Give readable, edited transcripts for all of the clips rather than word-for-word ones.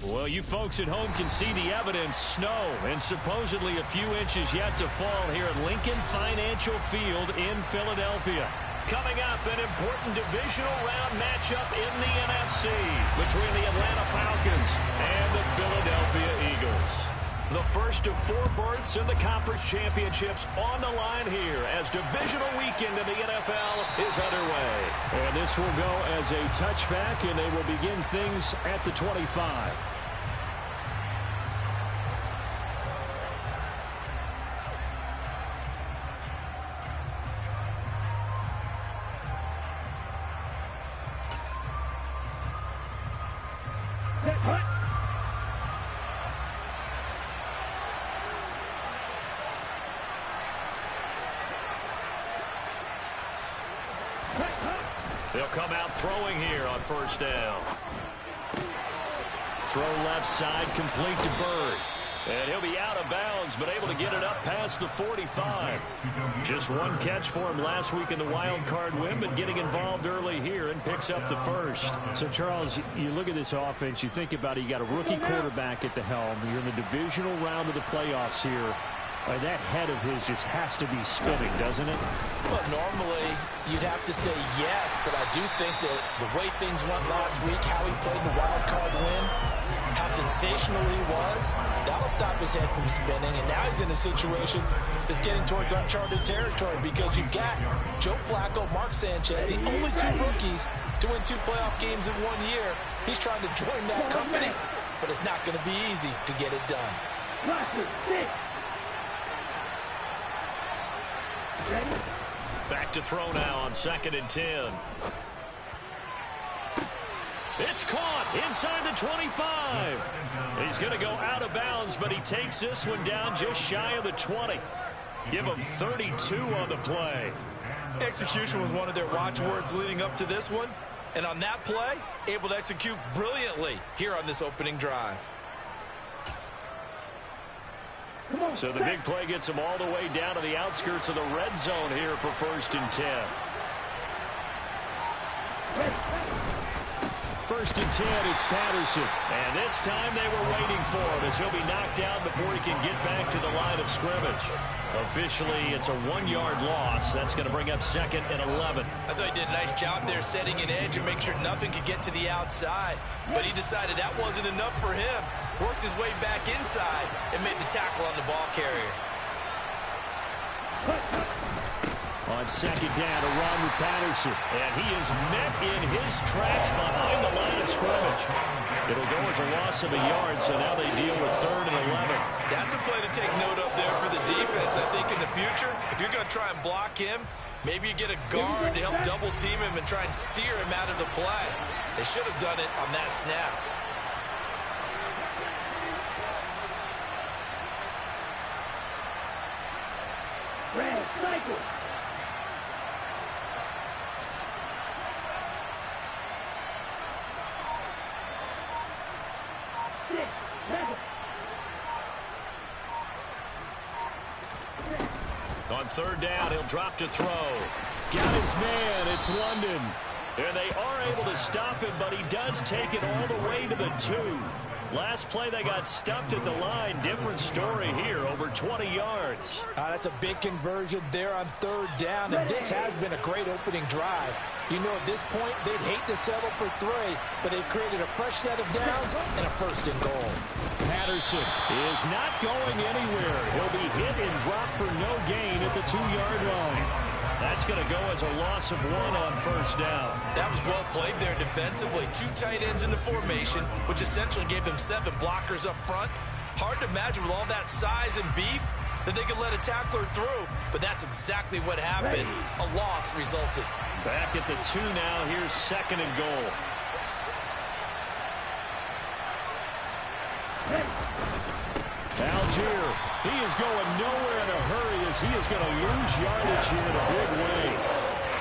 Well, you folks at home can see the evidence. Snow and supposedly a few inches yet to fall here at Lincoln Financial Field in Philadelphia. Coming up, an important divisional round matchup in the NFC between the Atlanta Falcons and the Philadelphia Eagles. The first of 4 berths in the conference championships on the line here as divisional weekend in the NFL is underway. And this will go as a touchback, and they will begin things at the 25. They'll come out throwing here on first down. Throw left side, complete to Bird. And he'll be out of bounds, but able to get it up past the 45. Just one catch for him last week in the wild card win, but getting involved early here and picks up the first. So, Charles, you look at this offense, you think about it, you got a rookie quarterback at the helm. You're in the divisional round of the playoffs here. That head of his just has to be spinning, doesn't it? Well, normally you'd have to say yes, but I do think that the way things went last week, how he played the wild card win, how sensational he was, that'll stop his head from spinning. And now he's in a situation that's getting towards uncharted territory because you've got Joe Flacco, Mark Sanchez, the only 2 rookies to win 2 playoff games in 1 year. He's trying to join that company, but it's not going to be easy to get it done. Back to throw now on 2nd and 10. It's caught inside the 25. He's going to go out of bounds, but he takes this one down just shy of the 20. Give him 32 on the play. Execution was one of their watchwords leading up to this one. And on that play, able to execute brilliantly here on this opening drive. So the big play gets him all the way down to the outskirts of the red zone here for 1st and 10. 1st and 10, it's Patterson. And this time they were waiting for him as he'll be knocked down before he can get back to the line of scrimmage. Officially, it's a 1-yard loss. That's going to bring up 2nd and 11. I thought he did a nice job there setting an edge and make sure nothing could get to the outside. But he decided that wasn't enough for him. Worked his way back inside and made the tackle on the ball carrier. On 2nd down, a run with Patterson. And he is met in his tracks behind the line of scrimmage. It'll go as a loss of a yard, so now they deal with 3rd and 11. That's a play to take note of there for the defense. I think in the future, if you're going to try and block him, maybe you get a guard to help double team him and try and steer him out of the play. They should have done it on that snap. Red cycle. On 3rd down, he'll drop to throw. Got his man. It's London. And they are able to stop him, but he does take it all the way to the 2. Last play, they got stuffed at the line. Different story here, over 20 yards. That's a big conversion there on 3rd down, and this has been a great opening drive. You know, at this point, they'd hate to settle for 3, but they've created a fresh set of downs and a 1st and goal. Patterson is not going anywhere. He'll be hit and dropped for no gain at the 2-yard line. That's going to go as a loss of 1 on 1st down. That was well played there defensively. 2 tight ends in the formation, which essentially gave them 7 blockers up front. Hard to imagine with all that size and beef that they could let a tackler through, but that's exactly what happened. A loss resulted. Back at the 2 now. Here's 2nd and goal. Algier, he is going nowhere in a hurry as he is going to lose yardage here in a big way.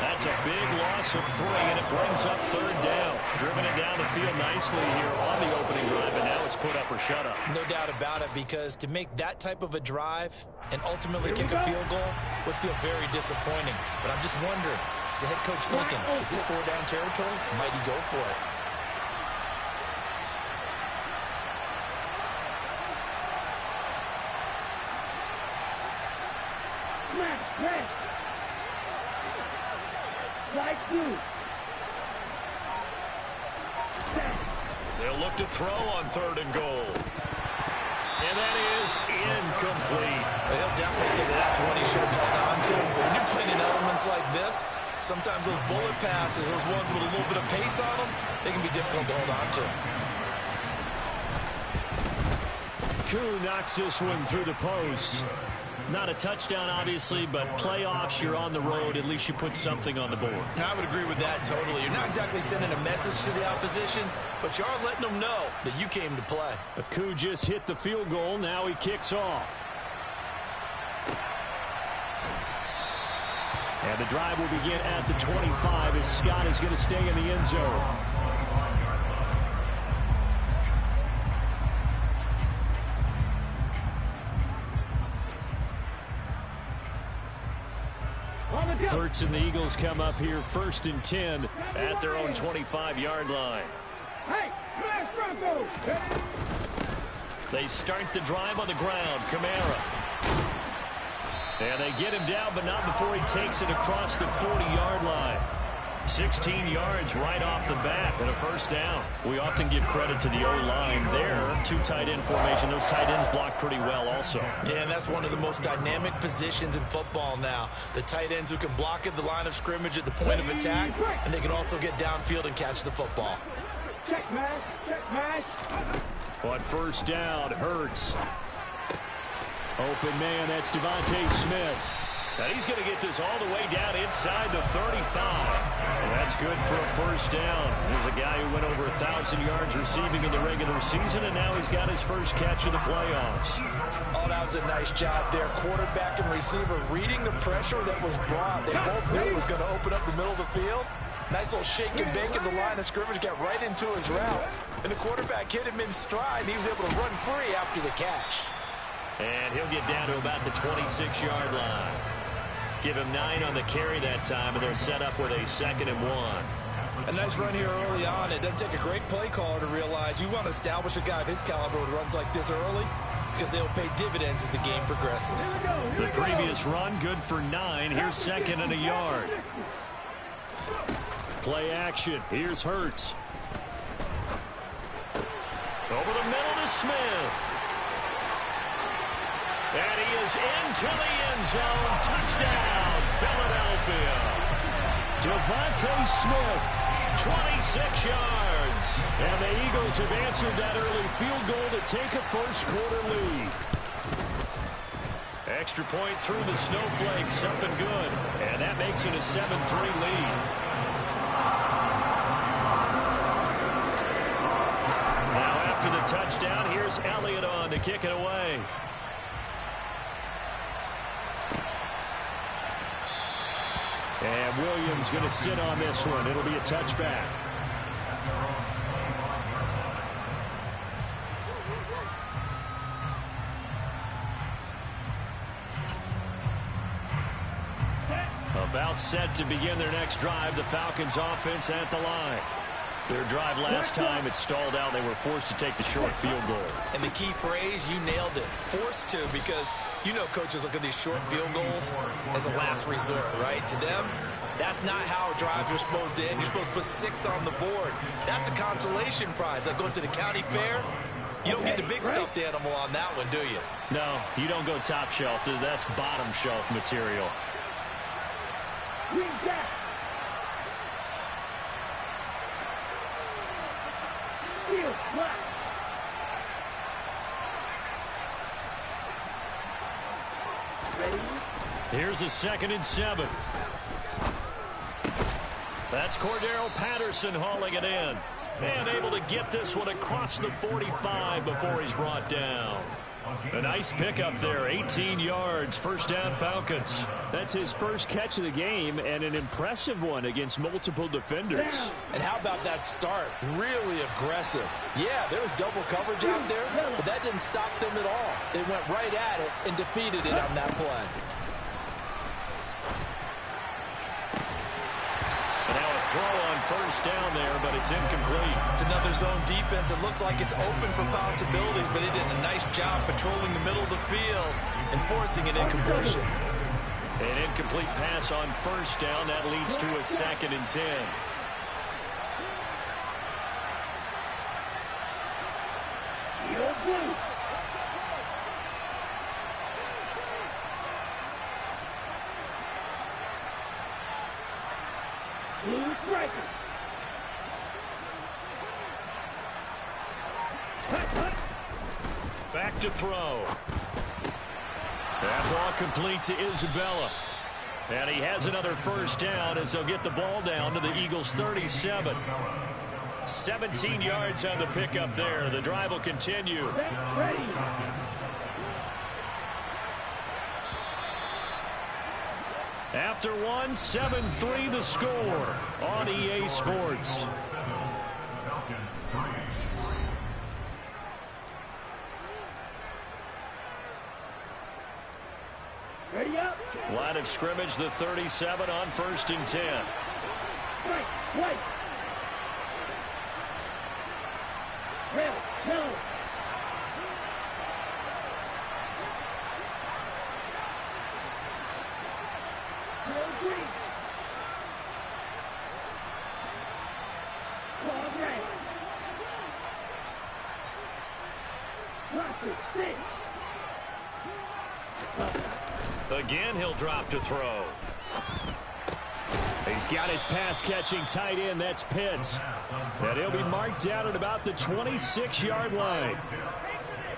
That's a big loss of 3, and it brings up 3rd down. Driven it down the field nicely here on the opening drive, and now it's put up or shut up. No doubt about it, because to make that type of a drive and ultimately kick a field goal would feel very disappointing. But I'm just wondering, is the head coach thinking, is this 4-down territory? Might he go for it? Smash. Red. Strike 2. Set. They'll look to throw on 3rd and goal. And that is incomplete. He'll definitely say that's one he should have held on to. But when you're playing in elements like this, sometimes those bullet passes, those ones with a little bit of pace on them, they can be difficult to hold on to. Koo knocks this one through the post. Not a touchdown, obviously, but playoffs, you're on the road. At least you put something on the board. I would agree with that totally. You're not exactly sending a message to the opposition, but you are letting them know that you came to play. Koo just hit the field goal. Now he kicks off. And the drive will begin at the 25 as Scott is going to stay in the end zone. Hurts and the Eagles come up here 1st and 10 at their own 25-yard line. Hey, smash Broncos. They start the drive on the ground. Kamara. And they get him down, but not before he takes it across the 40-yard line. 16 yards right off the bat and a 1st down. We often give credit to the O-line there. 2 tight end formation. Those tight ends block pretty well also. Yeah, and that's one of the most dynamic positions in football now. The tight ends who can block at the line of scrimmage at the point of attack, and they can also get downfield and catch the football. Check mash. Check mash. On 1st down, Hurts. Open man, that's Devontae Smith. And he's going to get this all the way down inside the 35. And that's good for a 1st down. There's a guy who went over 1,000 yards receiving in the regular season, and now he's got his first catch of the playoffs. Oh, that was a nice job there. Quarterback and receiver reading the pressure that was brought. They both knew it was going to open up the middle of the field. Nice little shake and bake in the line of scrimmage, got right into his route. And the quarterback hit him in stride, and he was able to run free after the catch. And he'll get down to about the 26-yard line. Give him 9 on the carry that time, and they're set up with a 2nd and 1. A nice run here early on. It doesn't take a great play caller to realize you want to establish a guy of his caliber with runs like this early because they'll pay dividends as the game progresses. The previous run, good for 9. Here's 2nd and a yard. Play action. Here's Hurts. Over the middle to Smith. And he is into the end zone. Touchdown, Philadelphia. Devontae Smith, 26 yards. And the Eagles have answered that early field goal to take a 1st quarter lead. Extra point through the snowflakes, up and good. And that makes it a 7-3 lead. Now after the touchdown, here's Elliott on to kick it away. And Williams going to sit on this one. It'll be a touchback. About set to begin their next drive. The Falcons offense at the line. Their drive last time, it stalled out. They were forced to take the short field goal. And the key phrase, you nailed it. Forced to, because you know coaches look at these short field goals as a last resort, right? To them, that's not how drives are supposed to end. You're supposed to put 6 on the board. That's a consolation prize. Like going to the county fair, you don't get the big stuffed animal on that one, do you? No, you don't go top shelf. That's bottom shelf material. Green jack. Steel flat. Ready? Here's a 2nd and 7. That's Cordero Patterson hauling it in. And able to get this one across the 45 before he's brought down. A nice pickup there, 18 yards, 1st down Falcons. That's his first catch of the game and an impressive one against multiple defenders. And how about that start? Really aggressive. Yeah, there was double coverage out there, but that didn't stop them at all. They went right at it and defeated it on that play. And now a throw on 1st down there, but it's incomplete. It's another zone defense. It looks like it's open for possibilities, but they did a nice job patrolling the middle of the field and forcing an incompletion. An incomplete pass on first down. That leads to a 2nd and 10. You're blue. Blue striker. Back to throw. That ball complete to Isabella. And he has another first down as they'll get the ball down to the Eagles' 37. 17 yards on the pickup there. The drive will continue. Ready. After one, 7-3 the score on EA Sports. Ready up. Line of scrimmage, the 37 on 1st and 10. Right. Right. Rail. No. No green. Call red. Drop it. Six. Again, he'll drop to throw. He's got his pass-catching tight end. That's Pitts. And he'll be marked down at about the 26-yard line.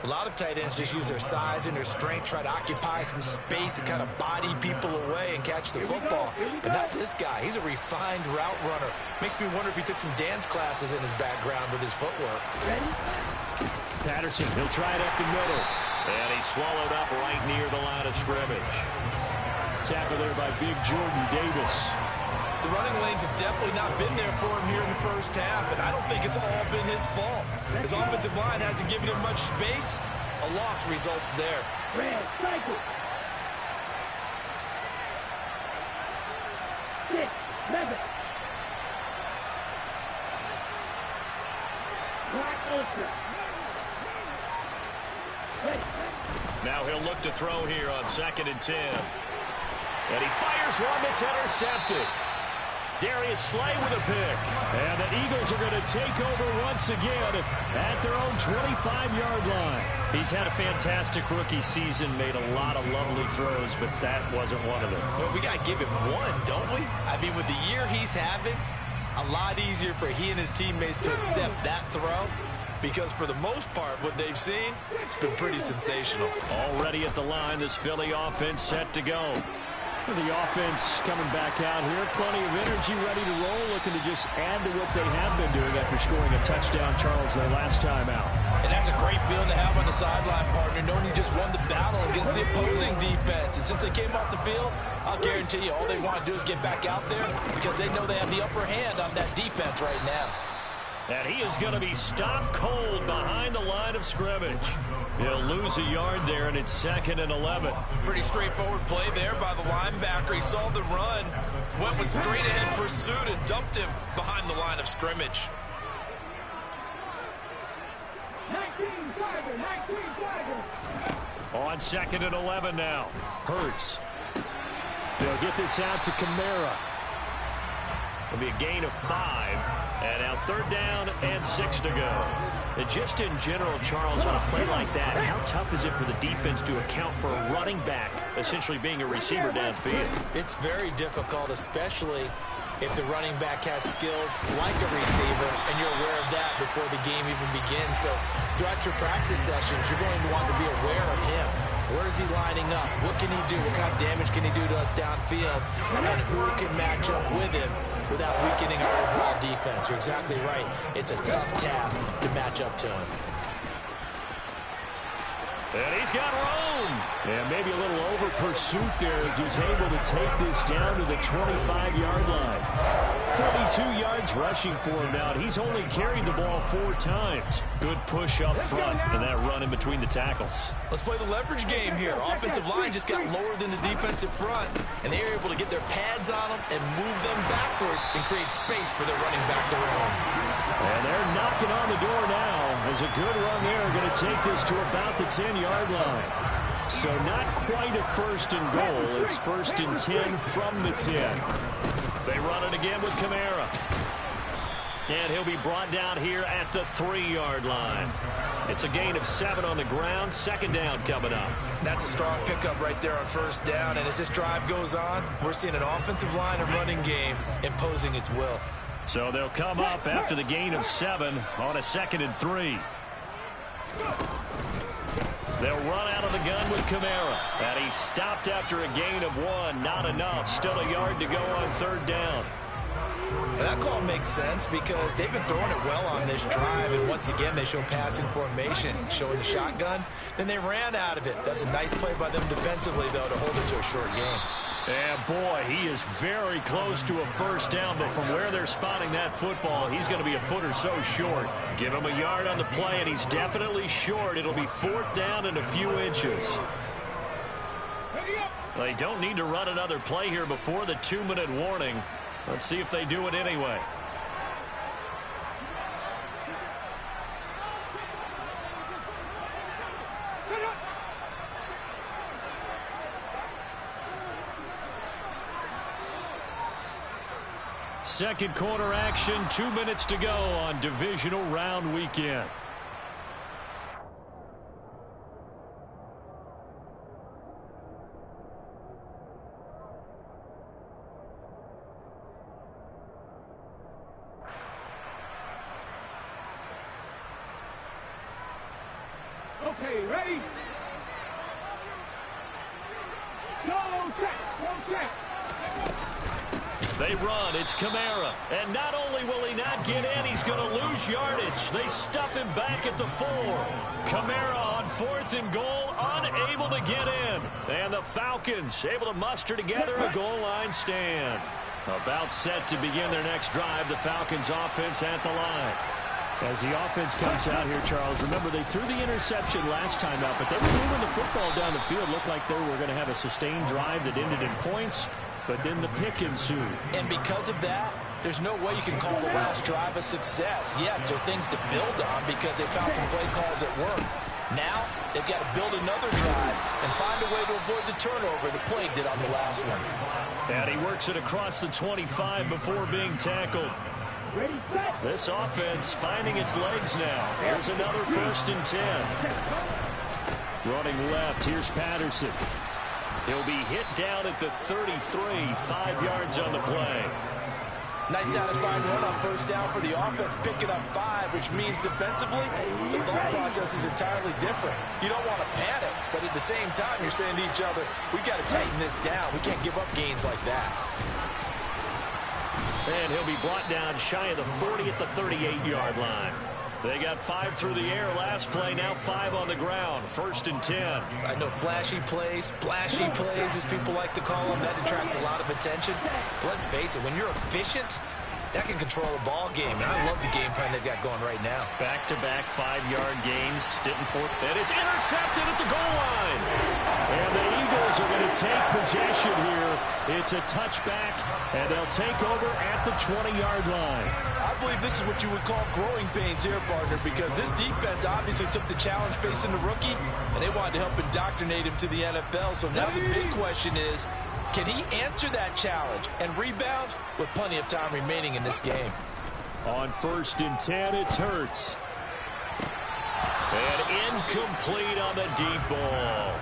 A lot of tight ends just use their size and their strength, try to occupy some space and kind of body people away and catch the football. But not this guy. He's a refined route runner. Makes me wonder if he took some dance classes in his background with his footwork. Ready? Patterson, he'll try it up the middle. And he's swallowed up right near the line of scrimmage. Tackle there by Big Jordan Davis. The running lanes have definitely not been there for him here in the first half, and I don't think it's all been his fault. His offensive line hasn't given him much space. A loss results there. Red. Cycle. 6. 11. Black ultra. Ready. Now he'll look to throw here on 2nd and 10. And he fires one that's intercepted. Darius Slay with a pick. And the Eagles are going to take over once again at their own 25-yard line. He's had a fantastic rookie season, made a lot of lovely throws, but that wasn't one of them. Well, we got to give him one, don't we? I mean, with the year he's having, a lot easier for he and his teammates to accept that throw. Because for the most part, what they've seen, it's been pretty sensational. Already at the line, this Philly offense set to go. The offense coming back out here. Plenty of energy, ready to roll, looking to just add to what they have been doing after scoring a touchdown, Charles, their last time out. And that's a great feeling to have on the sideline, partner, knowing you just won the battle against the opposing defense. And since they came off the field, I'll guarantee you all they want to do is get back out there because they know they have the upper hand on that defense right now. And he is going to be stopped cold behind the line of scrimmage. He'll lose a yard there, and it's 2nd and 11. Pretty straightforward play there by the linebacker. He saw the run, went with straight-ahead pursuit, and dumped him behind the line of scrimmage. 19 Tiger. 19 Tiger. On 2nd and 11 now. Hurts. They'll get this out to Kamara. It'll be a gain of 5. And now 3rd down and 6 to go. And just in general, Charles, on a play like that, how tough is it for the defense to account for a running back essentially being a receiver downfield? It's very difficult, especially if the running back has skills like a receiver, and you're aware of that before the game even begins. So throughout your practice sessions, you're going to want to be aware of him. Where is he lining up? What can he do? What kind of damage can he do to us downfield? And who can match up with him without weakening our overall defense? You're exactly right. It's a tough task to match up to him. And he's got room. And maybe a little over pursuit there as he's able to take this down to the 25-yard line. 42 yards rushing for him now. He's only carried the ball 4 times. Good push up front and that run in between the tackles. Let's play the leverage game here. Offensive line just got lower than the defensive front, and they were able to get their pads on them and move them backwards and create space for their running back to roam. And they're knocking on the door now. There's a good run there. Going to take this to about the 10-yard line. So not quite a first and goal. It's first and 10 from the 10. They run it again with Kamara. And he'll be brought down here at the 3-yard line. It's a gain of 7 on the ground. Second down coming up. That's a strong pickup right there on first down. And as this drive goes on, we're seeing an offensive line and running game imposing its will. So they'll come up after the gain of 7 on a 2nd and 3. They'll run out of the gun with Kamara. And he's stopped after a gain of 1. Not enough. Still a yard to go on third down. That call makes sense because they've been throwing it well on this drive, and once again they show passing formation, showing the shotgun. Then they ran out of it. That's a nice play by them defensively, though, to hold it to a short game. And boy, he is very close to a first down, but from where they're spotting that football, he's going to be a foot or so short. Give him a yard on the play, and he's definitely short. It'll be 4th down and a few inches. They don't need to run another play here before the 2-minute warning. Let's see if they do it anyway. Second quarter action, 2 minutes to go on divisional round weekend. Okay, ready? Go check. They run. It's Kamara. And not only will he not get in, he's going to lose yardage. They stuff him back at the 4. Kamara on 4th and goal, unable to get in. And the Falcons able to muster together a goal line stand. About set to begin their next drive. The Falcons offense at the line. As the offense comes out here, Charles, remember they threw the interception last time out, but they were moving the football down the field. Looked like they were going to have a sustained drive that ended in points, but then the pick ensued. And because of that, there's no way you can call the last drive a success. Yes, there are things to build on because they found some play calls at work. Now, they've got to build another drive and find a way to avoid the turnover the play did on the last one. And he works it across the 25 before being tackled. This offense finding its legs now. Here's another 1st and 10. Running left, here's Patterson. He'll be hit down at the 33, 5 yards on the play. Nice satisfying run on first down for the offense, picking up 5, which means defensively, the thought process is entirely different. You don't want to panic, but at the same time, you're saying to each other, we got to tighten this down. We can't give up gains like that. And he'll be brought down shy of the 40 at the 38-yard line. They got 5 through the air last play, now 5 on the ground. 1st and 10. I know flashy plays, splashy plays, as people like to call them, that attracts a lot of attention. But let's face it, when you're efficient, that can control a ball game. And I love the game plan they've got going right now. Back-to-back 5-yard gains. Stittenford. And it's intercepted at the goal line. And the Eagles are going to take possession here. It's a touchback, and they'll take over at the 20-yard line. I believe this is what you would call growing pains here, partner, because this defense obviously took the challenge facing the rookie, and they wanted to help indoctrinate him to the NFL. So now the big question is, can he answer that challenge and rebound with plenty of time remaining in this game? On 1st and 10, it's Hurts. And incomplete on the deep ball.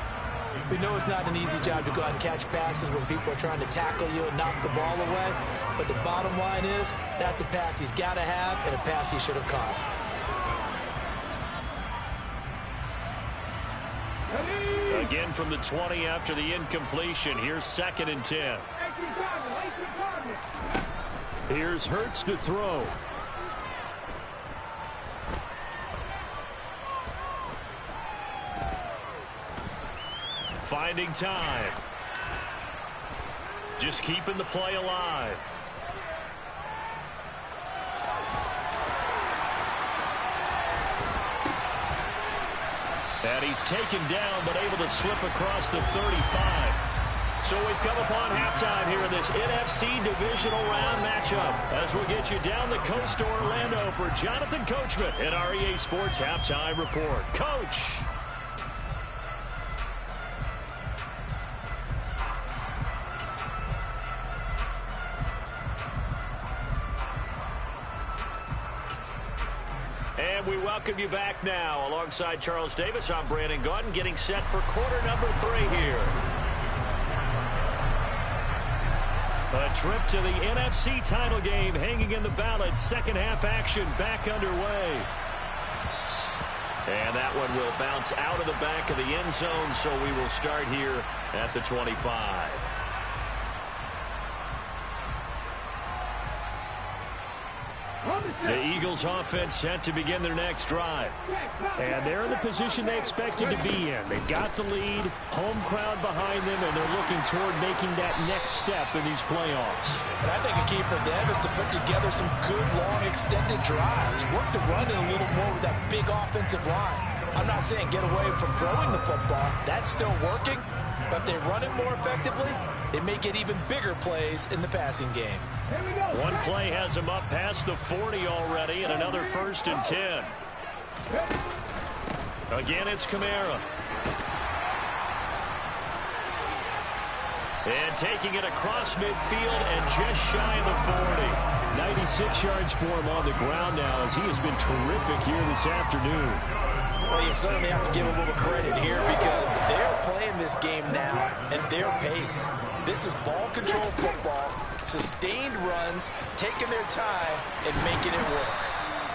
We know it's not an easy job to go out and catch passes when people are trying to tackle you and knock the ball away. But the bottom line is, that's a pass he's got to have and a pass he should have caught. Again from the 20 after the incompletion. Here's 2nd and 10. Here's Hurts to throw. Finding time. Just keeping the play alive. And he's taken down, but able to slip across the 35. So we've come upon halftime here in this NFC Divisional Round matchup as we get you down the coast to Orlando for Jonathan Coachman at REA Sports Halftime Report. Coach. And we welcome you back now. Alongside Charles Davis, I'm Brandon Gaudin, getting set for quarter number 3 here. A trip to the NFC title game hanging in the balance. Second half action back underway. And that one will bounce out of the back of the end zone, so we will start here at the 25. The Eagles offense set to begin their next drive. And they're in the position they expected to be in. They've got the lead, home crowd behind them, and they're looking toward making that next step in these playoffs. And I think a key for them is to put together some good, long, extended drives. Work the run in a little more with that big offensive line. I'm not saying get away from throwing the football. That's still working. But if they run it more effectively, they may get even bigger plays in the passing game. One play has him up past the 40 already, and another 1st and 10. Again, it's Kamara. And taking it across midfield and just shy of the 40. 96 yards for him on the ground now, as he has been terrific here this afternoon. Well, you certainly have to give a little credit here because they're playing this game now at their pace. This is ball control football, sustained runs, taking their time and making it work.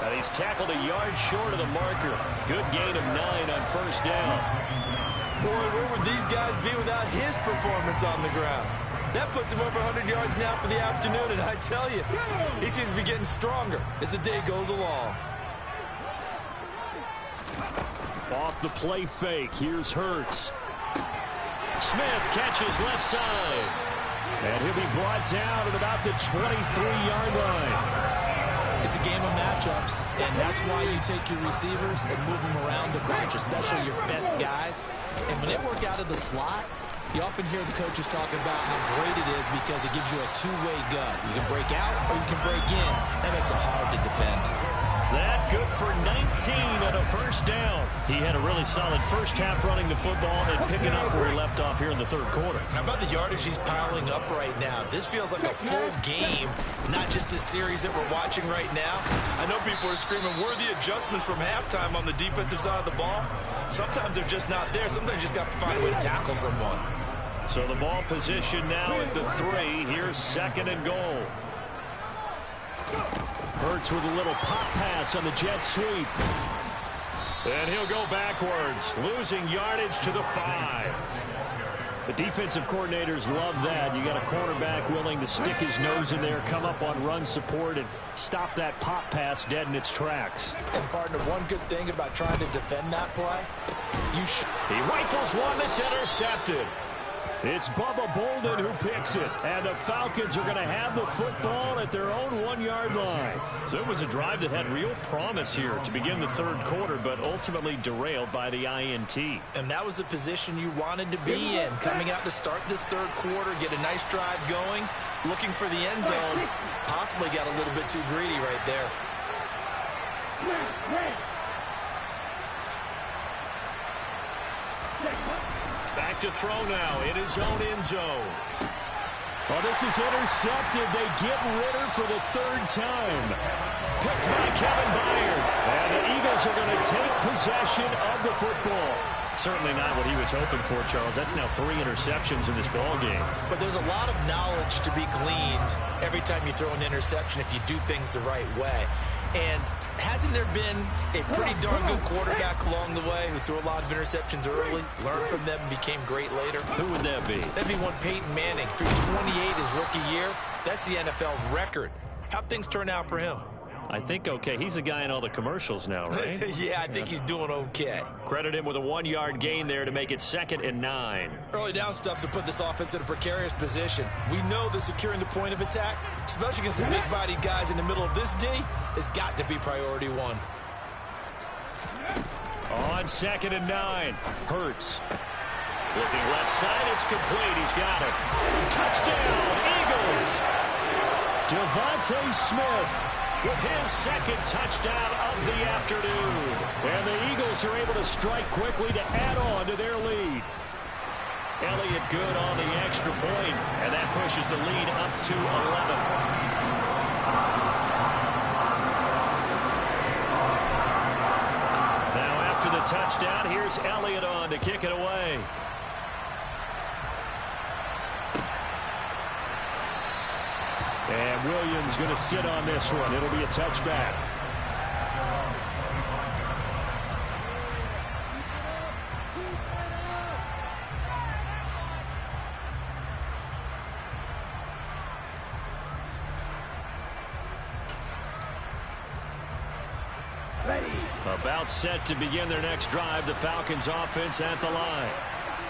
And he's tackled a yard short of the marker. Good gain of 9 on 1st down. Boy, where would these guys be without his performance on the ground? That puts him over 100 yards now for the afternoon, and I tell you, he seems to be getting stronger as the day goes along. Off the play fake, here's Hurts. Smith catches left side. And he'll be brought down at about the 23-yard line. It's a game of matchups, and that's why you take your receivers and move them around a bunch, especially your best guys. And when they work out of the slot, you often hear the coaches talk about how great it is because it gives you a two-way go. You can break out or you can break in. That makes it hard to defend. That good for 19 and a 1st down. He had a really solid first half running the football and picking up where he left off here in the 3rd quarter. How about the yardage he's piling up right now? This feels like a full game, not just the series that we're watching right now. I know people are screaming worthy adjustments from halftime on the defensive side of the ball. Sometimes they're just not there. Sometimes you just have to find a way to tackle someone. So the ball position now at the 3. Here's 2nd and goal. Hurts with a little pop pass on the jet sweep. And he'll go backwards, losing yardage to the 5. The defensive coordinators love that. You got a cornerback willing to stick his nose in there, come up on run support, and stop that pop pass dead in its tracks. And, partner, one good thing about trying to defend that play, he rifles one that's intercepted. It's Bubba Bolden who picks it, and the Falcons are going to have the football at their own 1-yard line. So it was a drive that had real promise here to begin the 3rd quarter, but ultimately derailed by the INT. And that was the position you wanted to be in, coming out to start this 3rd quarter, get a nice drive going, looking for the end zone. Possibly got a little bit too greedy right there. Back to throw now in his own end zone. Oh, this is intercepted. They get Ritter for the 3rd time. Picked by Kevin Byard. And the Eagles are going to take possession of the football. Certainly not what he was hoping for, Charles. That's now 3 interceptions in this ball game. But there's a lot of knowledge to be gleaned every time you throw an interception if you do things the right way. And hasn't there been a pretty darn good quarterback along the way who threw a lot of interceptions early, learned from them, and became great later? Who would that be? That'd be one Peyton Manning. Threw 28 his rookie year. That's the NFL record. How'd things turn out for him? I think okay. He's the guy in all the commercials now, right? Yeah, I think he's doing okay. Credit him with a 1-yard gain there to make it 2nd and 9. Early down stuff to put this offense in a precarious position. We know that securing the point of attack, especially against the big-bodied guys in the middle of this D, has got to be priority 1. On 2nd and 9, Hurts. Looking left side, it's complete. He's got it. Touchdown, Eagles! Devontae Smith with his 2nd touchdown of the afternoon. And the Eagles are able to strike quickly to add on to their lead. Elliott good on the extra point, and that pushes the lead up to 11. the touchdown. Here's Elliott on to kick it away. And Williams going to sit on this one. It'll be a touchback. About set to begin their next drive. The Falcons offense at the line.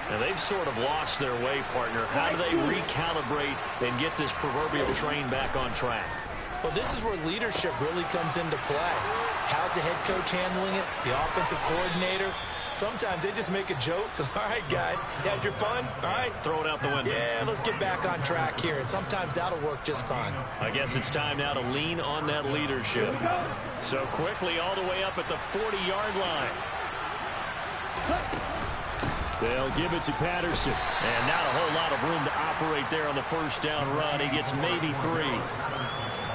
Now they've sort of lost their way, partner. How do they recalibrate and get this proverbial train back on track? Well, this is where leadership really comes into play. How's the head coach handling it? The offensive coordinator? Sometimes they just make a joke. All right, guys, you had your fun? All right. Throw it out the window. Yeah, let's get back on track here. And sometimes that'll work just fine. I guess it's time now to lean on that leadership. So quickly all the way up at the 40-yard line. They'll give it to Patterson. And not a whole lot of room to operate there on the first down run. He gets maybe 3.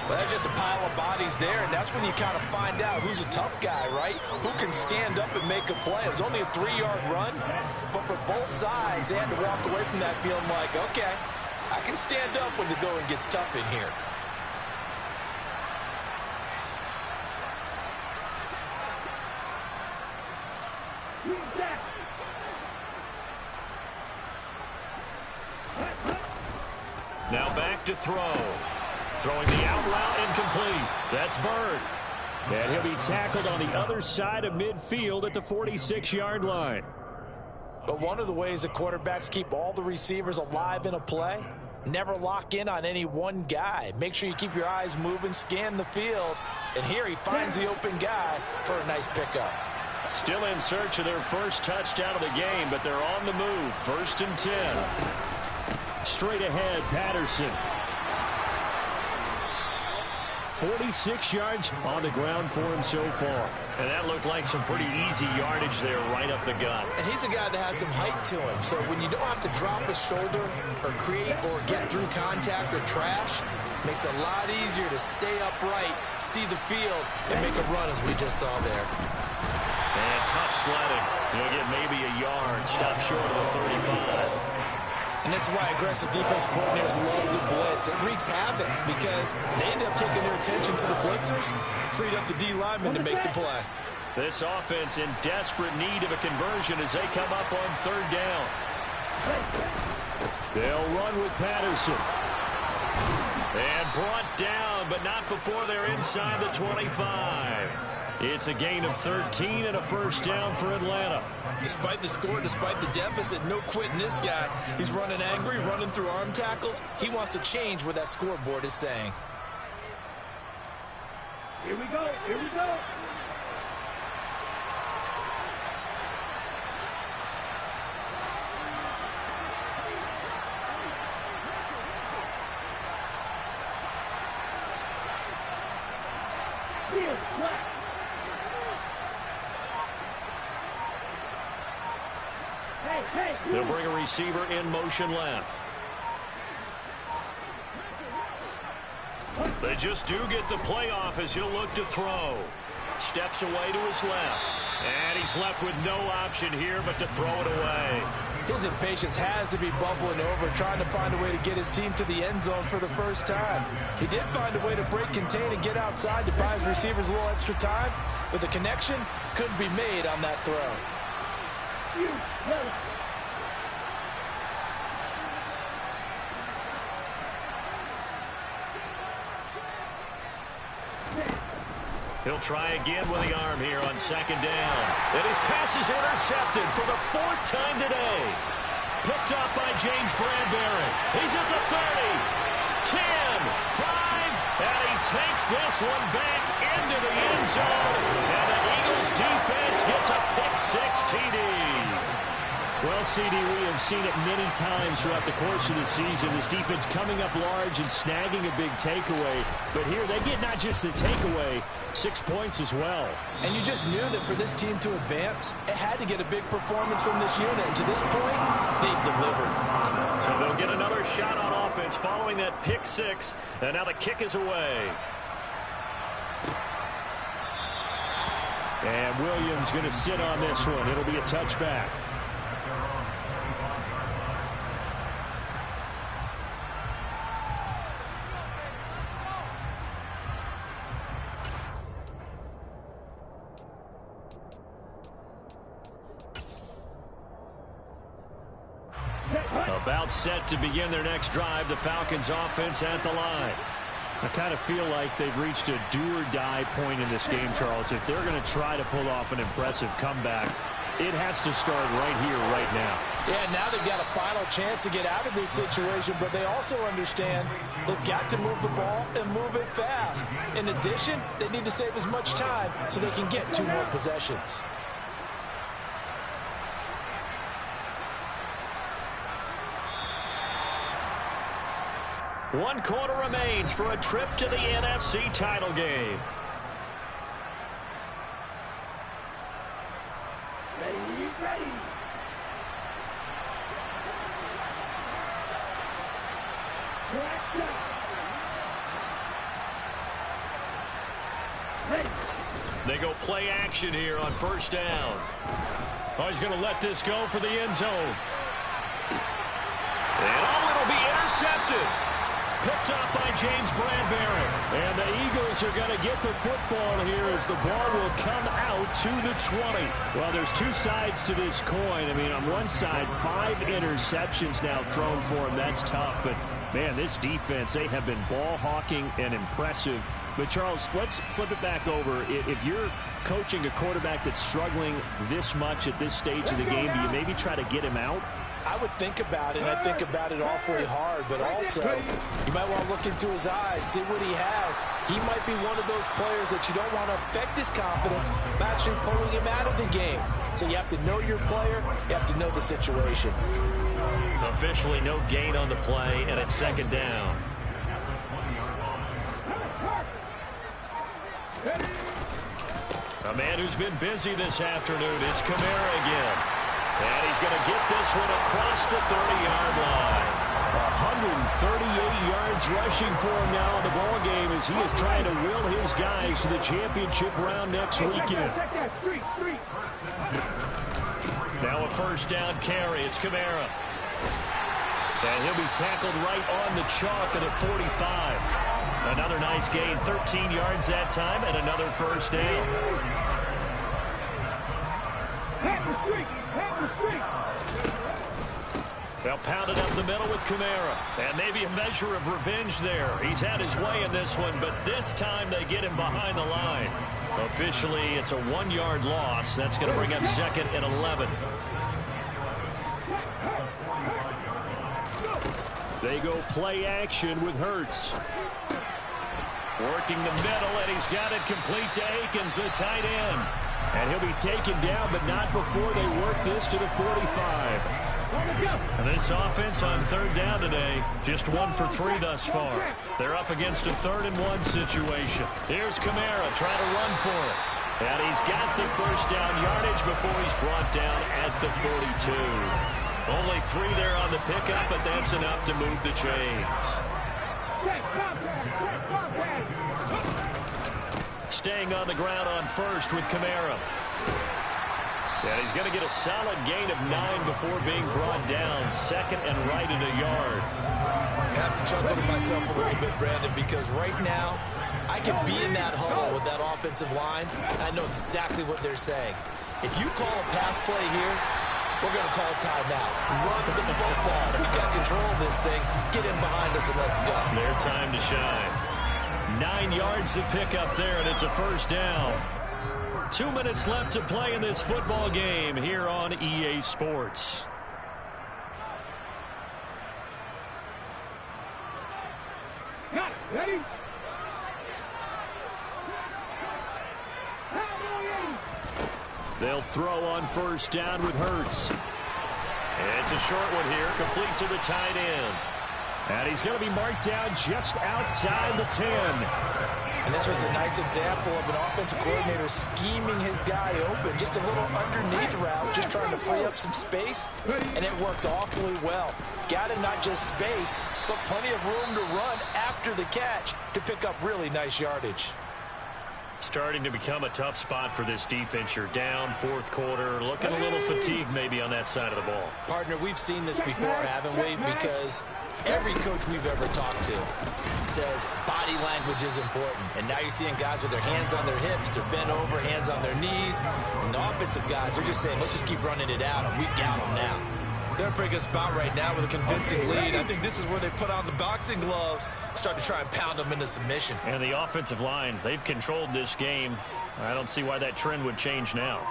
Well, that's just a pile of bodies there, and that's when you kind of find out who's a tough guy, right? Who can stand up and make a play. It was only a 3-yard run, but for both sides, they had to walk away from that feeling like, okay, I can stand up when the going gets tough in here. Now back to throw. Throwing the out route incomplete. That's Bird. And he'll be tackled on the other side of midfield at the 46-yard line. But one of the ways the quarterbacks keep all the receivers alive in a play, never lock in on any one guy. Make sure you keep your eyes moving, scan the field. And here he finds the open guy for a nice pickup. Still in search of their first touchdown of the game, but they're on the move. 1st and 10. Straight ahead, Patterson. 46 yards on the ground for him so far. And that looked like some pretty easy yardage there right up the gut. And he's a guy that has some height to him. So when you don't have to drop a shoulder or create or get through contact or trash, makes it a lot easier to stay upright, see the field, and make a run as we just saw there. And tough sledding. He'll get maybe a yard. Stop short of the 35. And this is why aggressive defense coordinators love to blitz. It wreaks havoc because they end up taking their attention to the blitzers, freed up the D linemen to make the play. This offense in desperate need of a conversion as they come up on 3rd down. They'll run with Patterson. And brought down, but not before they're inside the 25. It's a gain of 13 and a first down for Atlanta. Despite the score, despite the deficit, no quitting this guy. He's running angry, running through arm tackles. He wants to change what that scoreboard is saying. Here we go. Here we go. Here, left. They'll bring a receiver in motion left. They just do get the play off as he'll look to throw. Steps away to his left. And he's left with no option here but to throw it away. His impatience has to be bubbling over, trying to find a way to get his team to the end zone for the first time. He did find a way to break, contain, and get outside to buy his receivers a little extra time, but the connection couldn't be made on that throw. He'll try again with the arm here on 2nd down. And his pass is intercepted for the 4th time today. Picked up by James Bradbury. He's at the 30, 10, 5, and he takes this one back into the end zone. And the Eagles defense gets a pick-6 TD. Well, CD, we have seen it many times throughout the course of the season. This defense coming up large and snagging a big takeaway. But here they get not just the takeaway, 6 points as well. And you just knew that for this team to advance, it had to get a big performance from this unit. And to this point, they've delivered. So they'll get another shot on offense following that pick-6. And now the kick is away. And Williams going to sit on this one. It'll be a touchback. About set to begin their next drive. The Falcons offense at the line. I kind of feel like they've reached a do-or-die point in this game, Charles. If they're going to try to pull off an impressive comeback, it has to start right here, right now. Yeah, now they've got a final chance to get out of this situation, but they also understand they've got to move the ball and move it fast. In addition, they need to save as much time so they can get 2 more possessions. One quarter remains for a trip to the NFC title game. Ready. They go play action here on first down. Oh, he's going to let this go for the end zone. And it'll be intercepted. Picked up by James Bradbury. And the Eagles are going to get the football here as the ball will come out to the 20. Well, there's 2 sides to this coin. I mean, on one side, 5 interceptions now thrown for him. That's tough. But, man, this defense, they have been ball hawking and impressive. But, Charles, let's flip it back over. If you're coaching a quarterback that's struggling this much at this stage of the game, do you maybe try to get him out? I would think about it, and I think about it awfully hard, but also you might want to look into his eyes, see what he has. He might be one of those players that you don't want to affect his confidence by actually pulling him out of the game. So you have to know your player, you have to know the situation. Officially no gain on the play, and it's second down. A man who's been busy this afternoon, it's Kamara again. And he's going to get this one across the 30-yard line. 138 yards rushing for him now in the ball game as he is trying to will his guys to the championship round next weekend. Now a first down carry. It's Kamara. And he'll be tackled right on the chalk of the 45. Another nice gain, 13 yards that time, and another first down. They'll pound it up the middle with Kamara. And maybe a measure of revenge there. He's had his way in this one, but this time they get him behind the line. Officially, it's a 1-yard loss. That's going to bring up second and 11. They go play action with Hurts. Working the middle, and he's got it complete to Akins, the tight end. And he'll be taken down, but not before they work this to the 45. And this offense on third down today, just 1 for 3 thus far. They're up against a 3rd and 1 situation. Here's Kamara trying to run for it. And he's got the first down yardage before he's brought down at the 42. Only 3 there on the pickup, but that's enough to move the chains. Staying on the ground on first with Kamara. And he's going to get a solid gain of 9 before being brought down. Second and right at a yard. I have to chuckle to myself a little bit, Brandon, because right now I can be in that huddle with that offensive line, and I know exactly what they're saying. If you call a pass play here, we're going to call a timeout. Run the football. We've got control of this thing. Get in behind us and let's go. Their time to shine. 9 yards to pick up there, and it's a first down. 2 minutes left to play in this football game here on EA Sports. Got it. Ready? They'll throw on first down with Hurts. It's a short one here, complete to the tight end. And he's going to be marked down just outside the 10. And this was a nice example of an offensive coordinator scheming his guy open. Just a little underneath route, just trying to free up some space, and it worked awfully well. Got him not just space, but plenty of room to run after the catch to pick up really nice yardage. Starting to become a tough spot for this defense. You're down fourth quarter, looking a little fatigued maybe on that side of the ball. Partner, we've seen this before, haven't we? Because every coach we've ever talked to says body language is important. And now you're seeing guys with their hands on their hips, they're bent over, hands on their knees. And the offensive guys are just saying, let's just keep running it out, and we've got them now. They're in a pretty good spot right now with a convincing lead. I think this is where they put on the boxing gloves, start to try and pound them into submission. And the offensive line, they've controlled this game. I don't see why that trend would change now.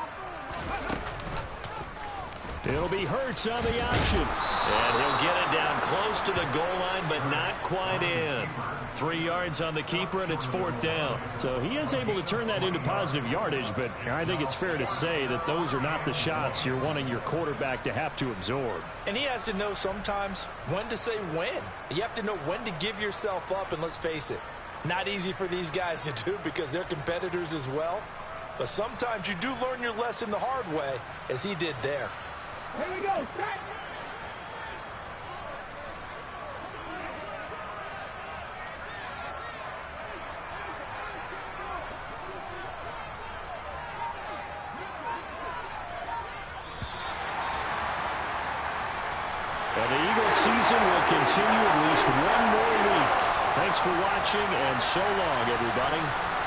It'll be Hurts on the option. And he'll get it down close to the goal line, but not quite in. 3 yards on the keeper, and it's fourth down. So he is able to turn that into positive yardage, but I think it's fair to say that those are not the shots you're wanting your quarterback to have to absorb. And he has to know sometimes when to say when. You have to know when to give yourself up, and let's face it, not easy for these guys to do because they're competitors as well. But sometimes you do learn your lesson the hard way, as he did there. Here we go, set. And the Eagles season will continue at least one more week. Thanks for watching, and so long, everybody.